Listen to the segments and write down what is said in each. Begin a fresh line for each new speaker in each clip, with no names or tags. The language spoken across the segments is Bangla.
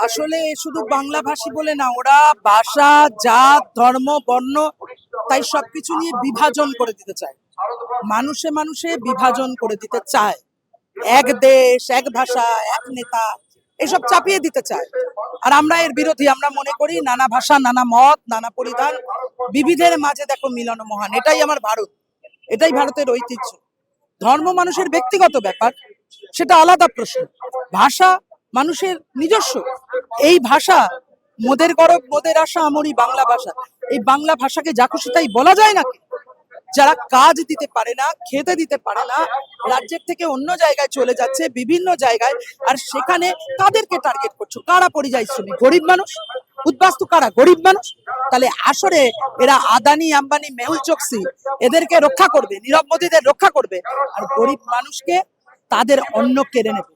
আসলে শুধু বাংলাভাষী বলে না, ওরা ভাষা, জাত, ধর্ম, বর্ণ তাই সবকিছু নিয়ে বিভাজন করে দিতে চায়। মানুষে মানুষে বিভাজন করে দিতে চায়। এক দেশ, এক ভাষা, এক নেতা, এসব চাপিয়ে দিতে চায়। আর আমরা এর বিরোধী। আমরা মনে করি নানা ভাষা, নানা মত, নানা পরিধান, বিবিধের মাঝে দেখো মিলন মহান। এটাই আমার ভারত, এটাই ভারতের ঐতিহ্য। ধর্ম মানুষের ব্যক্তিগত ব্যাপার, সেটা আলাদা প্রশ্ন। ভাষা মানুষের নিজস্ব। এই ভাষা মোদের গরব মোদের আশা, আমরি বাংলা ভাষা। এই বাংলা ভাষাকে যা খুশি তাই বলা যায় নাকি? যারা কাজ দিতে পারে না, খেতে দিতে পারে না, রাজ্যের থেকে অন্য জায়গায় চলে যাচ্ছে, বিভিন্ন জায়গায়, আর সেখানে কাদেরকে টার্গেট করছো? কারা পরিযায়ী শ্রমিক? গরিব মানুষ। উদ্বাস্তু কারা? গরিব মানুষ। তাহলে আসরে এরা আদানি, আম্বানি, মেহুল চোকসি এদেরকে রক্ষা করবে, নীরব মোদীদের রক্ষা করবে, আর গরিব মানুষকে তাদের অন্ন কেড়ে নেবে।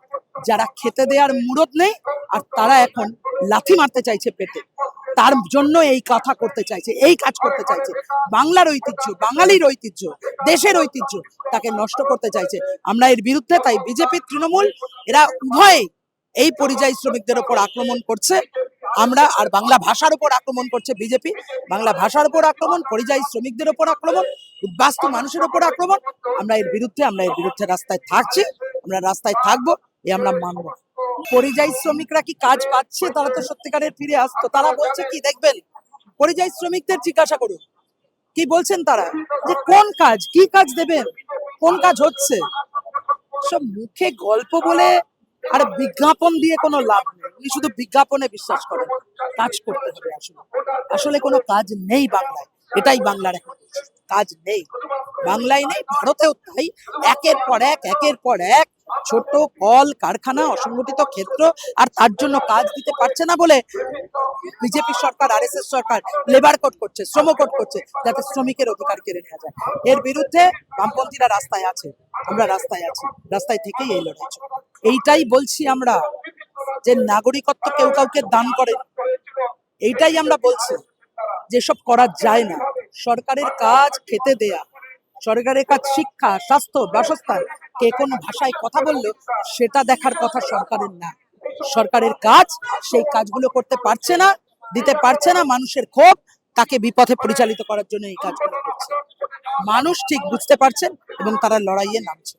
যারা খেতে দেওয়ার মুরদ নেই, আর তারা এখন লাথি মারতে চাইছে পেটে, তার জন্য এই কথা করতে চাইছে, এই কাজ করতে চাইছে। বাংলার ঐতিহ্য, বাঙালির ঐতিহ্য, দেশের ঐতিহ্য তাকে নষ্ট করতে চাইছে। আমরা এর বিরুদ্ধে। তাই বিজেপি, তৃণমূল এরা উভয়ে এই পরিযায়ী শ্রমিকদের উপর আক্রমণ করছে। আমরা আর বাংলা ভাষার উপর আক্রমণ করছে বিজেপি। বাংলা ভাষার উপর আক্রমণ, পরিযায়ী শ্রমিকদের উপর আক্রমণ, উদ্বাস্তু মানুষের উপর আক্রমণ। আমরা এর বিরুদ্ধে রাস্তায় থাকছি, আমরা রাস্তায় থাকবো, আমরা মানব। পরিযায়ী শ্রমিকরা কি কাজ পাচ্ছে? তারা তো সত্যিকারের ফিরে আসতো। তারা বলছে কি, দেখবেন পরিযায়ী শ্রমিকদের জিজ্ঞাসা করুন, কি বলছেন তারা, যে কোন কাজ, কি কাজ দেবেন, কোন কাজ হচ্ছে। সব মুখে গল্প বলে আর বিজ্ঞাপন দিয়ে কোনো লাভ নেই। উনি শুধু বিজ্ঞাপনে বিশ্বাস করেন। কাজ করতে হবে। আসলে কোনো কাজ নেই বাংলায়। এটাই বাংলার এখন কাজ নেই। বাংলায় নেই, ভারতেও তাই। একের পর এক ছোট কল কারখানা, অসংগঠিত ক্ষেত্র, আর তার জন্য কাজ দিতে পারছে না বলে বিজেপি সরকার, আরএসএস সরকার লেবার কোড করছে, শ্রম কোড করছে, যাতে শ্রমিকের অধিকার কেড়ে নেওয়া যায়। এর বিরুদ্ধে বামপন্থীরা রাস্তায় আছে, আমরা রাস্তায় আছি, রাস্তায় থেকেই এই লড়াই চলবে। এইটাই বলছি আমরা, যে নাগরিকত্ব কেউ কাউকে দান করে, এইটাই আমরা বলছি। যেসব করা যায় না, সরকারের কাজ খেতে দেয়া, সরকারের কাজ শিক্ষা, স্বাস্থ্য, বাসস্থান, কে কোন ভাষায় কথা বললো সেটা দেখার কথা সরকারের না। সরকারের কাজ, সেই কাজগুলো করতে পারছে না, দিতে পারছে না। মানুষের ক্ষোভ, তাকে বিপথে পরিচালিত করার জন্য এই কাজগুলো করছে। মানুষ ঠিক বুঝতে পারছেন এবং তারা লড়াইয়ে নামছে।